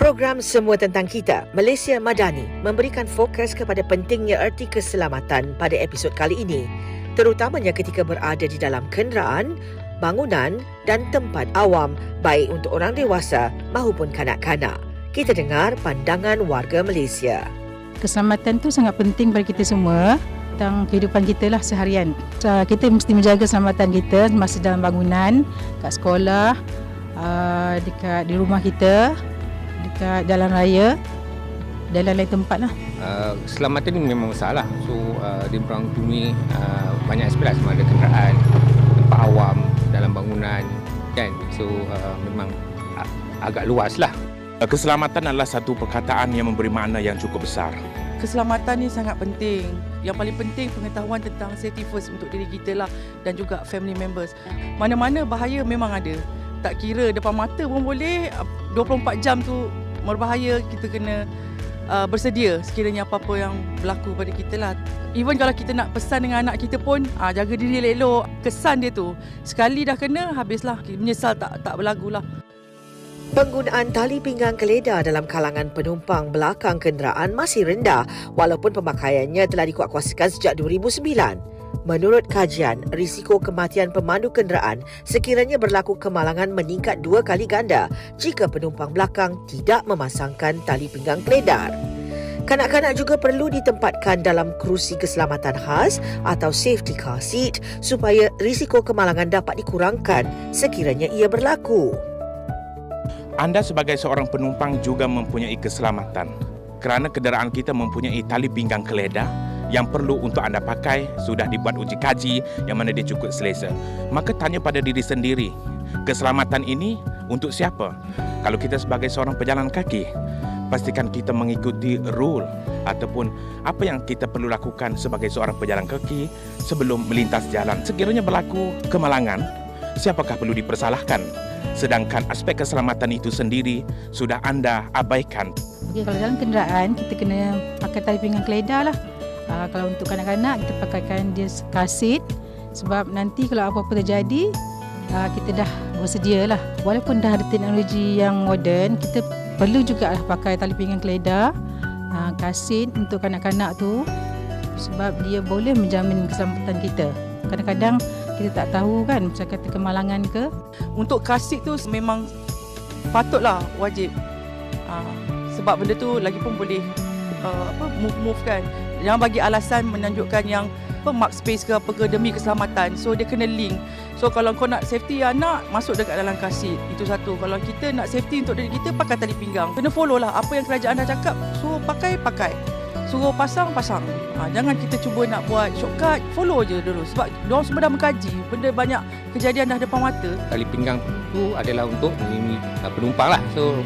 Program Semua Tentang Kita, Malaysia Madani memberikan fokus kepada pentingnya erti keselamatan pada episod kali ini, terutamanya ketika berada di dalam kenderaan, bangunan dan tempat awam, baik untuk orang dewasa maupun kanak-kanak. Kita dengar pandangan warga Malaysia. Keselamatan tu sangat penting bagi kita semua tentang kehidupan kita lah seharian. Kita mesti menjaga keselamatan kita masa dalam bangunan, kat sekolah, dekat di rumah kita, dekat jalan raya dan lain-lain tempat lah. Keselamatan ni memang masalah. So di Perang Dunia banyak aspek lah, sama ada kenderaan, tempat awam, dalam bangunan kan. So memang agak luas lah. Keselamatan adalah satu perkataan yang memberi makna yang cukup besar. Keselamatan ni sangat penting. Yang paling penting pengetahuan tentang safety first untuk diri kita lah dan juga family members. Mana-mana bahaya memang ada. Tak kira depan mata pun boleh, 24 jam tu berbahaya, kita kena bersedia sekiranya apa-apa yang berlaku pada kita lah. Even kalau kita nak pesan dengan anak kita pun, jaga diri elok-elok. Kesan dia tu, sekali dah kena, habislah. Menyesal tak berlagu lah. Penggunaan tali pinggang keledar dalam kalangan penumpang belakang kenderaan masih rendah walaupun pemakaiannya telah dikuatkuasakan sejak 2009. Menurut kajian, risiko kematian pemandu kenderaan sekiranya berlaku kemalangan meningkat 2 kali ganda jika penumpang belakang tidak memasangkan tali pinggang keledar. Kanak-kanak juga perlu ditempatkan dalam kerusi keselamatan khas atau safety car seat supaya risiko kemalangan dapat dikurangkan sekiranya ia berlaku. Anda sebagai seorang penumpang juga mempunyai keselamatan kerana kenderaan kita mempunyai tali pinggang keledar yang perlu untuk anda pakai, sudah dibuat uji kaji yang mana dia cukup selesa. Maka tanya pada diri sendiri, keselamatan ini untuk siapa? Kalau kita sebagai seorang pejalan kaki, pastikan kita mengikuti rule ataupun apa yang kita perlu lakukan sebagai seorang pejalan kaki sebelum melintas jalan. Sekiranya berlaku kemalangan, siapakah perlu dipersalahkan? Sedangkan aspek keselamatan itu sendiri sudah anda abaikan. Okay, kalau dalam kenderaan, kita kena pakai tali pinggang keledar lah. Kalau untuk kanak-kanak, kita pakaikan dia car seat. Sebab nanti kalau apa-apa terjadi, kita dah bersedia lah. Walaupun dah ada teknologi yang moden, kita perlu juga lah pakai tali pinggang keledar, car seat untuk kanak-kanak tu. Sebab dia boleh menjamin keselamatan kita. Kadang-kadang kita tak tahu kan, macam kata kemalangan ke. Untuk car seat tu memang patutlah wajib. Sebab benda tu lagi pun boleh move kan. Jangan bagi alasan menunjukkan yang mark space ke apa ke demi keselamatan. So dia kena link. So kalau kau nak safety anak, masuk dekat dalam car seat. Itu satu. Kalau kita nak safety untuk diri kita, pakai tali pinggang. Kena follow lah apa yang kerajaan dah cakap. Suruh pakai. Suruh pasang. Jangan kita cuba nak buat shortcut. Follow je dulu. Sebab diorang semua dah mengkaji. Benda banyak kejadian dah depan mata. Tali pinggang tu adalah untuk melindungi penumpang lah. So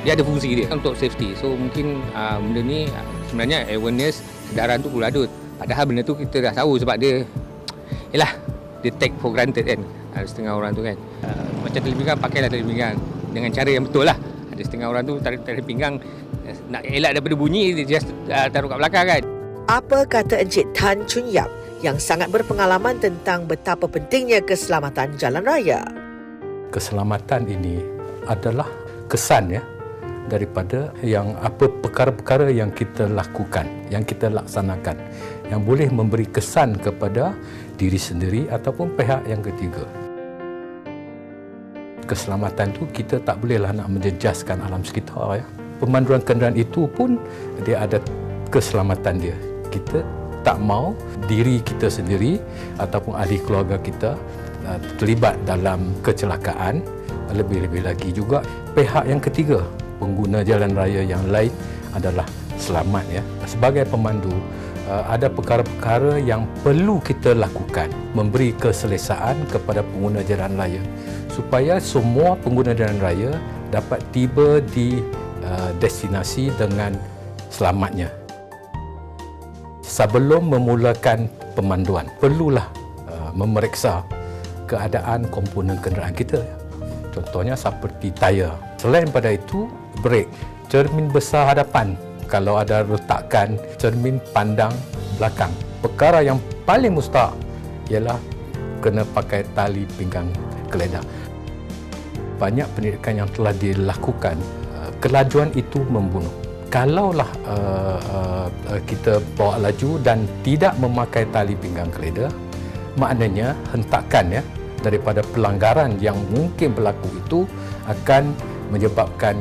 dia ada fungsi dia untuk safety. So mungkin benda ni sebenarnya awareness kesedaran tu perlu ada. Padahal benda tu kita dah tahu sebab dia dia take for granted kan. Ada setengah orang tu kan macam tali pinggang, pakailah tali pinggang dengan cara yang betul lah. Ada setengah orang tu tarik tali pinggang nak elak daripada bunyi, dia just taruh kat belakang kan. Apa kata Encik Tan Chun Yap yang sangat berpengalaman tentang betapa pentingnya keselamatan jalan raya? Keselamatan ini adalah kesan daripada yang apa perkara-perkara yang kita lakukan, yang kita laksanakan, yang boleh memberi kesan kepada diri sendiri ataupun pihak yang ketiga. Keselamatan tu kita tak bolehlah nak menjejaskan alam sekitar. Pemanduan kenderaan itu pun dia ada keselamatan dia. Kita tak mau diri kita sendiri ataupun ahli keluarga kita terlibat dalam kecelakaan. Lebih-lebih lagi juga pihak yang ketiga, pengguna jalan raya yang lain adalah selamat. Sebagai pemandu, ada perkara-perkara yang perlu kita lakukan, memberi keselesaan kepada pengguna jalan raya supaya semua pengguna jalan raya dapat tiba di destinasi dengan selamatnya. Sebelum memulakan pemanduan, perlulah memeriksa keadaan komponen kenderaan kita. Contohnya seperti tayar. Selain pada itu, brek, cermin besar hadapan. Kalau ada retakan, cermin pandang belakang. Perkara yang paling mustahak ialah kena pakai tali pinggang keledar. Banyak pendidikan yang telah dilakukan kelajuan itu membunuh. Kalaulah kita bawa laju dan tidak memakai tali pinggang keleda, maknanya hentakan daripada pelanggaran yang mungkin berlaku itu akan menyebabkan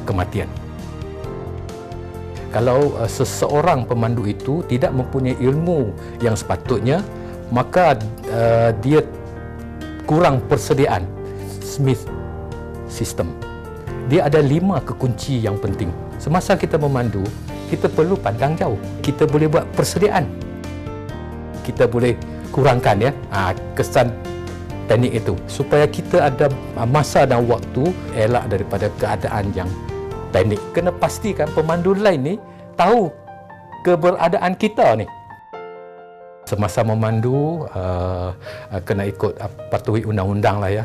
kematian. Kalau seseorang pemandu itu tidak mempunyai ilmu yang sepatutnya, maka dia kurang persediaan Smith System. Dia ada 5 kekunci yang penting. Semasa kita memandu, kita perlu pandang jauh. Kita boleh buat persediaan. Kita boleh kurangkan kesan panik itu supaya kita ada masa dan waktu elak daripada keadaan yang panik. Kena pastikan pemandu lain ni tahu keberadaan kita ni. Semasa memandu kena ikut patuhi undang-undang lah ya.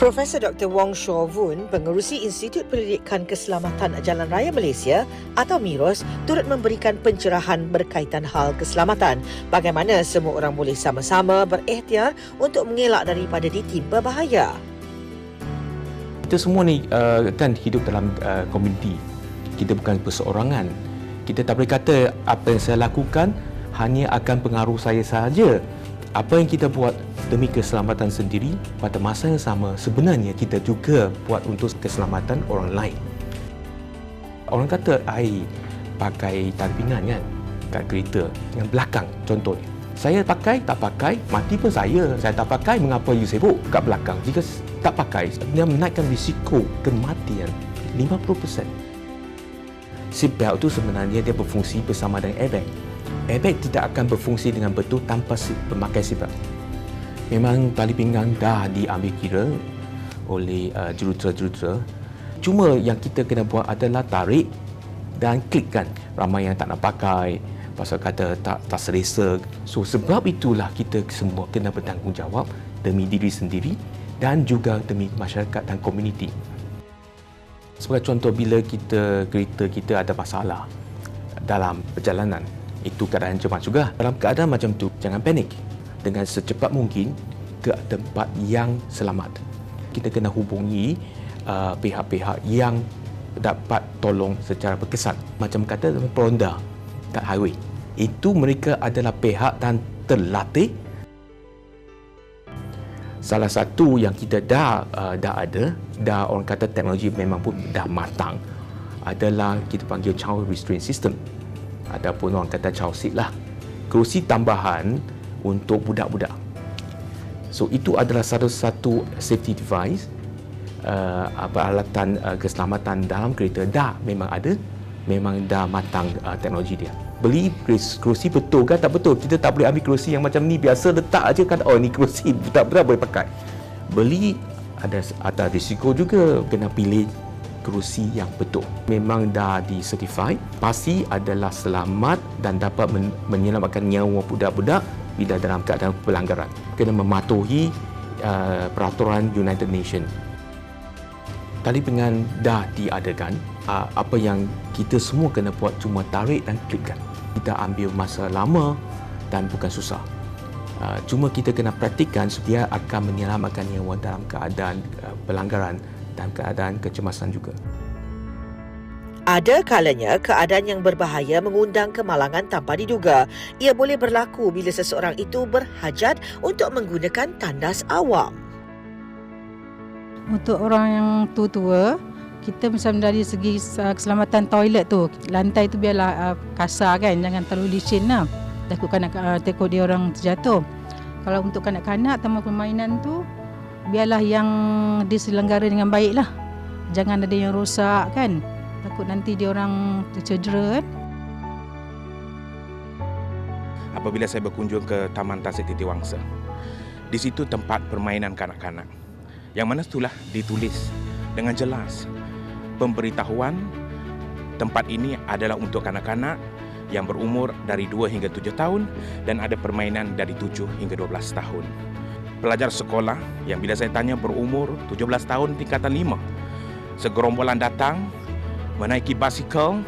Profesor Dr. Wong Shaw Voon, pengerusi Institut Pendidikan Keselamatan Jalan Raya Malaysia atau MIROS, turut memberikan pencerahan berkaitan hal keselamatan. Bagaimana semua orang boleh sama-sama berikhtiar untuk mengelak daripada ditimpa bahaya. Kita semua ni kan hidup dalam komuniti. Kita bukan perseorangan. Kita tak boleh kata apa yang saya lakukan hanya akan pengaruh saya sahaja. Apa yang kita buat demi keselamatan sendiri, pada masa yang sama sebenarnya kita juga buat untuk keselamatan orang lain. Orang kata, pakai tali pinggang kan kat kereta yang belakang contohnya. Saya pakai, tak pakai, mati pun saya. Saya tak pakai, mengapa you sibuk kat belakang? Jika tak pakai, dia menaikkan risiko kematian 50%. Seatbelt itu sebenarnya dia berfungsi bersama dengan airbag. Airbag tidak akan berfungsi dengan betul tanpa memakai seatbelt. Memang tali pinggang dah diambil kira oleh jurutera-jurutera. Cuma yang kita kena buat adalah tarik dan klikkan. Ramai yang tak nak pakai, pasal kata tak selesa. So sebab itulah kita semua kena bertanggungjawab demi diri sendiri dan juga demi masyarakat dan komuniti. Sebagai contoh, bila kereta kita ada masalah dalam perjalanan, itu keadaan cemas juga. Dalam keadaan macam tu, jangan panik. Dengan secepat mungkin ke tempat yang selamat. Kita kena hubungi pihak-pihak yang dapat tolong secara berkesan. Macam kata peronda kat highway. Itu mereka adalah pihak dan terlatih. Salah satu yang kita dah orang kata teknologi memang pun dah matang, adalah kita panggil child restraint system. Ataupun orang kata child seat lah. Kerusi tambahan untuk budak-budak. So itu adalah satu safety device, peralatan keselamatan dalam kereta memang ada, memang dah matang teknologi dia. Beli kerusi betul kan? Tak betul. Kita tak boleh ambil kerusi yang macam ni biasa letak aja kan. Oh, ni kerusi budak-budak boleh pakai. Beli ada risiko juga, kena pilih kerusi yang betul. Memang dah disertify, pasti adalah selamat dan dapat menyelamatkan nyawa budak-budak bila dalam keadaan pelanggaran. Kena mematuhi peraturan United Nations. Tali pinggang dah diadakan. Apa yang kita semua kena buat cuma tarik dan klikkan. Kita ambil masa lama dan bukan susah. Cuma kita kena praktikkan supaya akan menyelamatkan nyawa dalam keadaan pelanggaran dan keadaan kecemasan juga. Ada kalanya keadaan yang berbahaya mengundang kemalangan tanpa diduga. Ia boleh berlaku bila seseorang itu berhajat untuk menggunakan tandas awam. Untuk orang yang tua-tua, kita macam dari segi keselamatan toilet tu, lantai tu biarlah kasar kan, jangan terlalu licin lah. Takut dia orang terjatuh. Kalau untuk kanak-kanak taman permainan tu, biarlah yang diselenggara dengan baik lah. Jangan ada yang rosak kan. Takut nanti dia orang tercedera kan. Apabila saya berkunjung ke Taman Tasik Titiwangsa, di situ tempat permainan kanak-kanak. Yang mana itulah ditulis dengan jelas pemberitahuan tempat ini adalah untuk kanak-kanak yang berumur dari 2 hingga 7 tahun dan ada permainan dari 7 hingga 12 tahun. Pelajar sekolah yang bila saya tanya berumur 17 tahun tingkatan 5, segerombolan datang menaiki basikal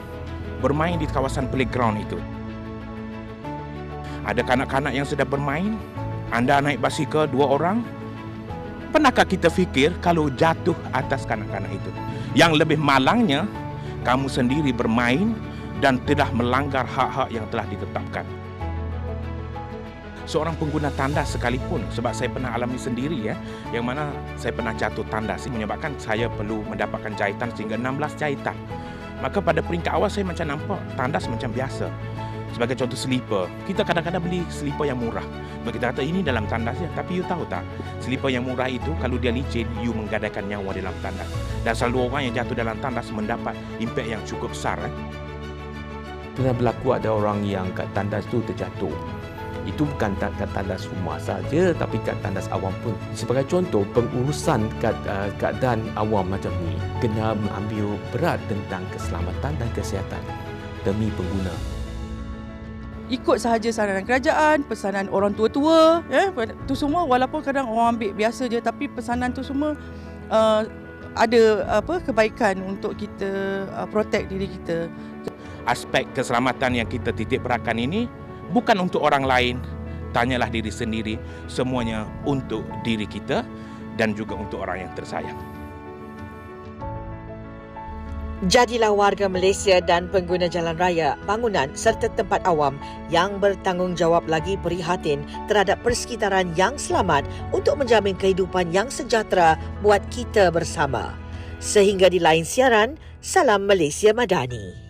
bermain di kawasan playground itu. Ada kanak-kanak yang sedang bermain. Anda naik basikal 2 orang. Pernahkah kita fikir kalau jatuh atas kanak-kanak itu? Yang lebih malangnya, kamu sendiri bermain dan telah melanggar hak-hak yang telah ditetapkan. Seorang pengguna tandas sekalipun, sebab saya pernah alami sendiri yang mana saya pernah jatuh tandas menyebabkan saya perlu mendapatkan jahitan sehingga 16 jahitan. Maka pada peringkat awal saya macam nampak tandas macam biasa. Sebagai contoh slipper, kita kadang-kadang beli slipper yang murah. Kita kata ini dalam tandas ya, tapi you tahu tak, slipper yang murah itu kalau dia licin, you menggadaikan nyawa dalam tandas. Dan selalu orang yang jatuh dalam tandas mendapat impak yang cukup besar. Pernah berlaku ada orang yang kat tandas tu terjatuh. Itu bukan kat tandas rumah saja, tapi kat tandas awam pun. Sebagai contoh, pengurusan keadaan awam macam ni kena mengambil berat tentang keselamatan dan kesihatan demi pengguna. Ikut sahaja saranan kerajaan, pesanan orang tua-tua, tu semua walaupun kadang orang ambil biasa je, tapi pesanan tu semua ada kebaikan untuk kita protect diri kita. Aspek keselamatan yang kita titik beratkan ini bukan untuk orang lain, tanyalah diri sendiri, semuanya untuk diri kita dan juga untuk orang yang tersayang. Jadilah warga Malaysia dan pengguna jalan raya, bangunan serta tempat awam yang bertanggungjawab lagi prihatin terhadap persekitaran yang selamat untuk menjamin kehidupan yang sejahtera buat kita bersama. Sehingga di lain siaran, salam Malaysia Madani.